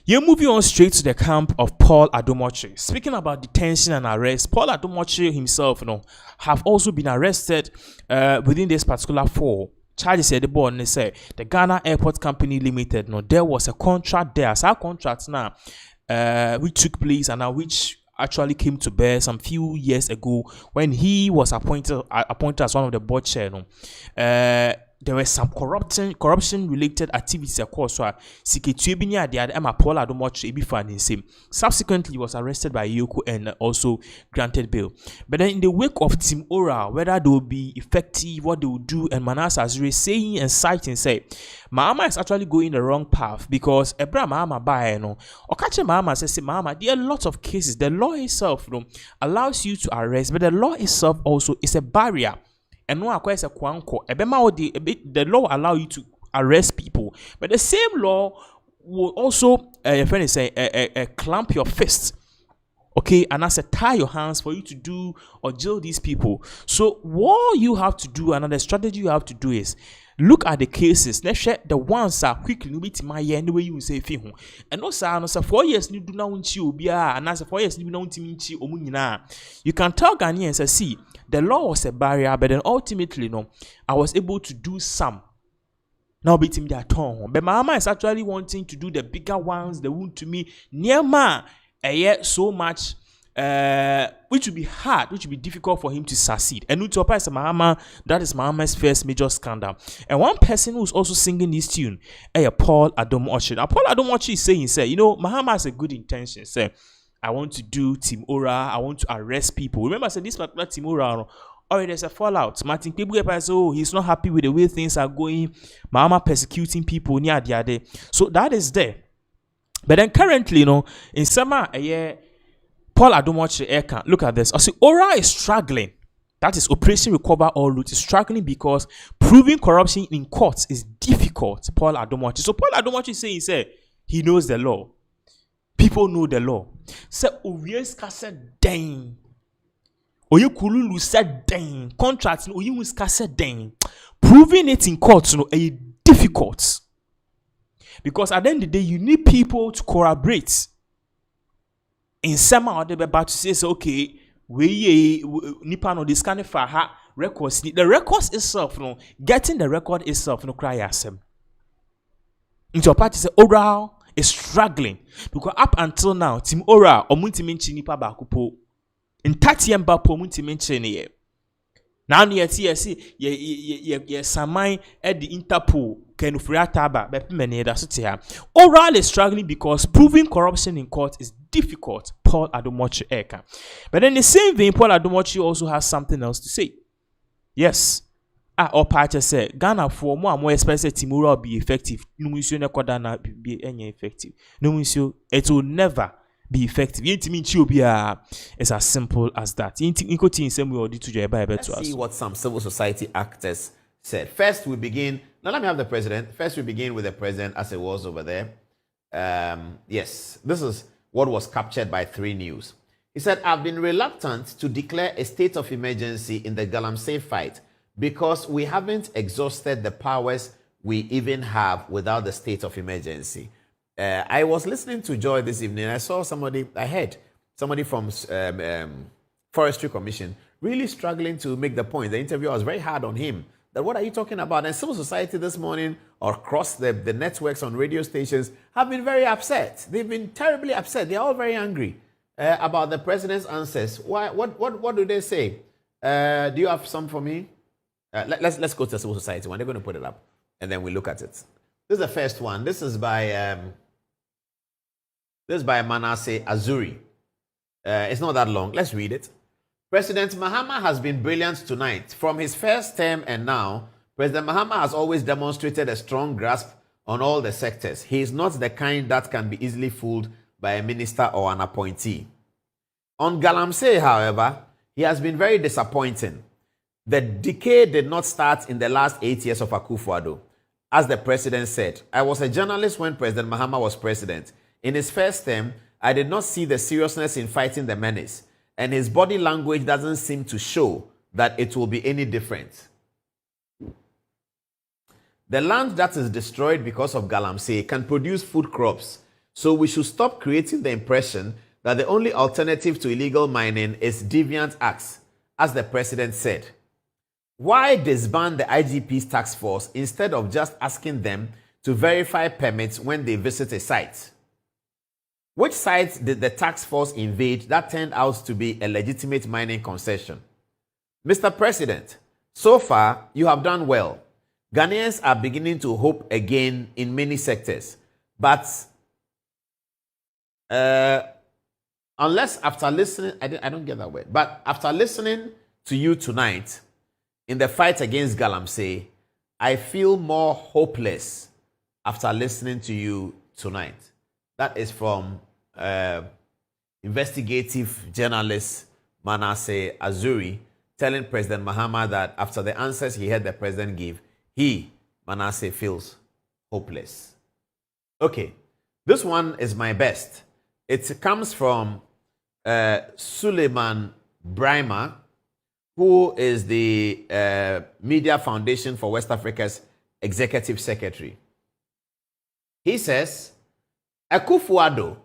You're moving on straight to the camp of Paul Adom Otchere. Speaking about detention and arrest, Paul Adom Otchere himself, have also been arrested within this particular fall. Charges said the board and they say the Ghana Airport Company Limited. There was a contract there. As our contract now, which took place and which actually came to bear some few years ago when he was appointed as one of the board chair. There were some corruption related activities, of course. So Paul Adom Otchere subsequently he was arrested by Yoko and also granted bail. But then in the wake of Team Ora, whether they will be effective, what they will do, and Manasseh Azure saying and citing say Mahama is actually going the wrong path because Ebra Mahama by Okache Mahama says Mahama, there are lots of cases. The law itself allows you to arrest, but the law itself also is a barrier. And no acquires a quanko. The law allow you to arrest people, but the same law will also, your friend is saying, clamp your fists, okay, and as a tie your hands for you to do or jail these people. So what you have to do, another strategy you have to do is look at the cases. Let's share the ones that quickly no bit my year anyway you say fi and also 4 years you do now unchi obia and as 4 years you do now unchi omunyina. You can tell Ghanaians say see the law was a barrier, but then ultimately I was able to do some. Now beat him their tongue. But Mahama is actually wanting to do the bigger ones, the wound to me near ma so much which would be hard, which would be difficult for him to succeed. And Utopa is Mahama, that is Mahama's first major scandal. And one person who's also singing this tune, Paul Adom Otchere. Now, Paul Adom Otchere is saying, Mahama has a good intention. I want to do Team Ora, I want to arrest people. Remember, I said this particular Team Ora, there's a fallout. Martin Kpebuye says, he's not happy with the way things are going. Mahama persecuting people near the other. So that is there. But then currently, in summer, Paul Adom Otchere, look at this. I see Ora is struggling. That is Operation Recover All Loot is struggling because proving corruption in courts is difficult. Paul Adom Otchere. So Paul Adom Otchere is saying, he knows the law. People know the law. Say Owies said dang. Oyekululu said dang. Contracts Oyewiska said dang. Proving it in courts is difficult. Because at the end of the day, you need people to corroborate. In some or the about to say, okay, we nipa no this kind of records. The records itself, getting the record itself, cry asem. Into a party say, Ora is struggling because up until now, Team Ora or Muntiminchi nipa bakupo in Tatiamba po Muntiminchi. Now near TSC, ye samai at the Interpol can friataba, but many that's it. Ora is struggling because proving corruption in court is difficult. Paul Adom Otchere. But in the same vein, Paul Adom Otchere also has something else to say. Yes. Or Pacha said, Ghana for more expensive Team Ora will be effective. No monsieur ne kodana be any effective. No monsieur, it will never be effective. It's as simple as that. Let's see what some civil society actors said. First, we begin. Now, let me have the president. First, we begin with the president as it was over there. Yes, this is what was captured by 3 News. He said, I've been reluctant to declare a state of emergency in the galamsey fight because we haven't exhausted the powers we even have without the state of emergency. I was listening to Joy this evening. I saw I heard somebody from Forestry Commission really struggling to make the point. The interviewer was very hard on him. That what are you talking about? And civil society this morning or across the networks on radio stations have been very upset. They've been terribly upset. They're all very angry about the president's answers. Why? What do they say? Do you have some for me? Let's go to the civil society one. They're going to put it up, and then we look at it. This is the first one. This is by Manasseh Azuri. It's not that long. Let's read it. President Mahama has been brilliant tonight. From his first term and now, President Mahama has always demonstrated a strong grasp on all the sectors. He is not the kind that can be easily fooled by a minister or an appointee. On galamsey, however, he has been very disappointing. The decay did not start in the last 8 years of Akufo-Addo. As the president said, I was a journalist when President Mahama was president. In his first term, I did not see the seriousness in fighting the menace, and his body language doesn't seem to show that it will be any different. The land that is destroyed because of galamsey can produce food crops So we should stop creating the impression that the only alternative to illegal mining is deviant acts, as the president said. Why disband the IGP's task force instead of just asking them to verify permits when they visit a site? Which sites did the task force invade that turned out to be a legitimate mining concession? Mr. President, so far you have done well. Ghanaians are beginning to hope again in many sectors. But unless after listening, I don't get that word, but after listening to you tonight in the fight against galamsey, I feel more hopeless after listening to you tonight. That is from investigative journalist Manasseh Azuri telling President Mahama that after the answers he heard the president give, he, Manasseh, feels hopeless. Okay, this one is my best. It comes from Suleiman Brima, who is the Media Foundation for West Africa's executive secretary. He says, Akufo-Addo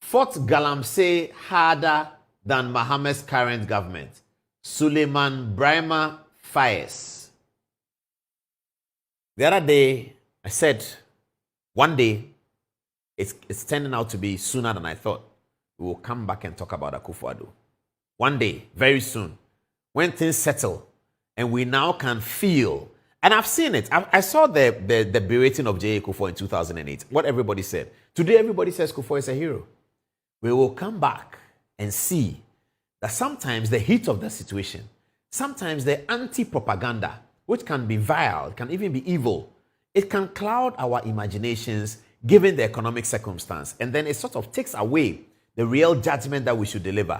fought galamsey harder than Mahama's current government. Suleiman Brima fires. The other day, I said, one day, it's turning out to be sooner than I thought. We will come back and talk about Akufo-Addo. One day, very soon, when things settle, and we now can feel, and I've seen it. I saw the berating of J.A. Kufuor in 2008, what everybody said. Today, everybody says Kufuor is a hero. We will come back and see that sometimes the heat of the situation, sometimes the anti-propaganda, which can be vile, can even be evil, it can cloud our imaginations given the economic circumstance, and then it sort of takes away the real judgment that we should deliver.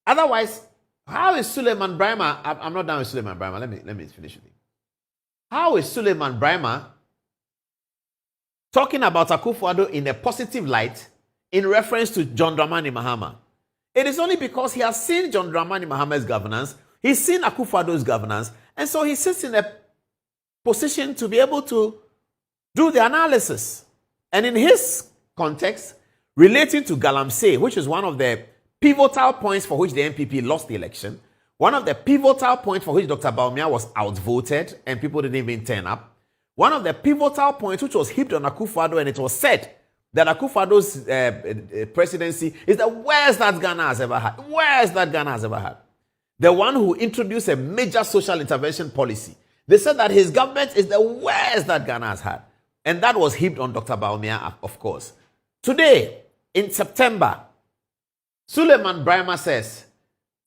Otherwise, how is Suleiman Brima? I'm not done with Suleiman Brima. Let me finish with him. How is Suleiman Brima talking about Akufo-Addo in a positive light in reference to John Dramani Mahama? It is only because he has seen John Dramani Mahama's governance, he's seen Akufo-Addo's governance, and so he sits in a position to be able to do the analysis. And in his context, relating to galamsey, which is one of the pivotal points for which the NPP lost the election, one of the pivotal points for which Dr. Bawumia was outvoted and people didn't even turn up, one of the pivotal points which was heaped on Akufo-Addo, and it was said that Akufo-Addo's presidency is the worst that Ghana has ever had. Worst that Ghana has ever had. The one who introduced a major social intervention policy. They said that his government is the worst that Ghana has had. And that was heaped on Dr. Bawumia, of course. Today, in September, Suleiman Brima says,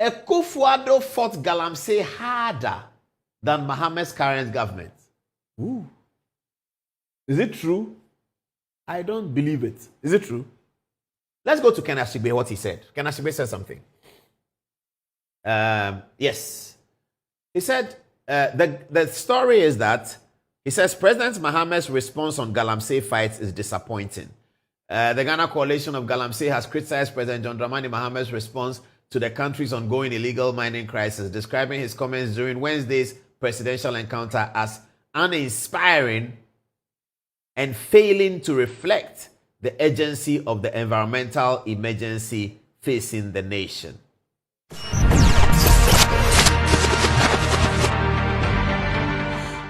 Akufo-Addo fought galamsey harder than Mahama's current government. Ooh. Is it true? I don't believe it. Is it true? Let's go to Ken Ashigbe, what he said. Ken Ashigbe said something. Yes. He said, the story is that, he says, President Mahama's response on galamsey fights is disappointing. The Ghana Coalition of Galamsey has criticized President John Dramani Mahama's response to the country's ongoing illegal mining crisis, describing his comments during Wednesday's presidential encounter as uninspiring and failing to reflect the urgency of the environmental emergency facing the nation.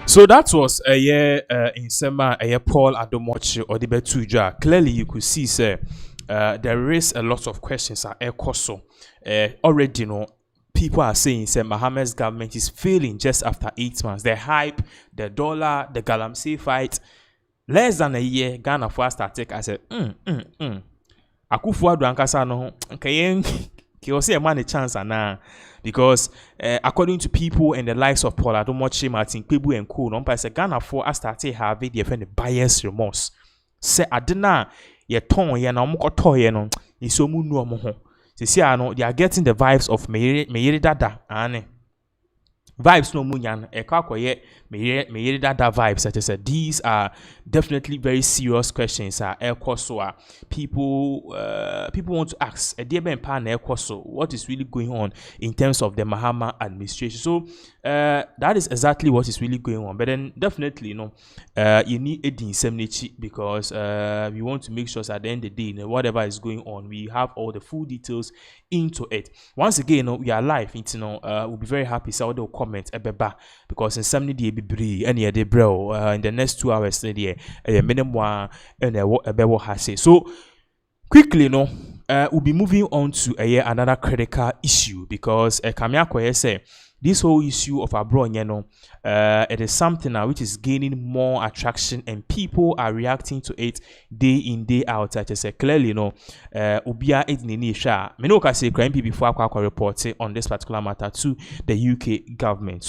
So that was a year in summer, a year Paul Adom Otchere or the Betuja. Clearly, you could see, sir, there is a lot of questions at Ekoso. Already, you know, people are saying, sir, Mahama's government is failing just after 8 months. The hype, the dollar, the galamsey fight. Less than a year, Ghana first started. I said, Akufo-Addo ankasa no, he was a man a chance now. Because according to people and the likes of Paul Adom Otchere, Martin Kpebu and co, no say Ghana for I started having the buyer's remorse. Say adena ye ton ye na omko to ye no iso mu nu omo ho. See no, they are getting the vibes of Meyeri Dada ane. vibes no munyan ekwakoye me that vibes such as these are definitely very serious questions people want to ask what is really going on in terms of the Mahama administration. So that is exactly what is really going on. But then definitely you need a indemnity because we want to make sure that at the end of the day whatever is going on we have all the full details into it. Once again we are live we'll be very happy so they'll comment because in some day be any day bro in the next 2 hours minimum and so quickly we'll be moving on to another critical issue because Kamiako say this whole issue of abroad, it is something now which is gaining more attraction and people are reacting to it day in, day out. I just say clearly, Ubia Edninisha, Menoka say crime before report on this particular matter to the UK government.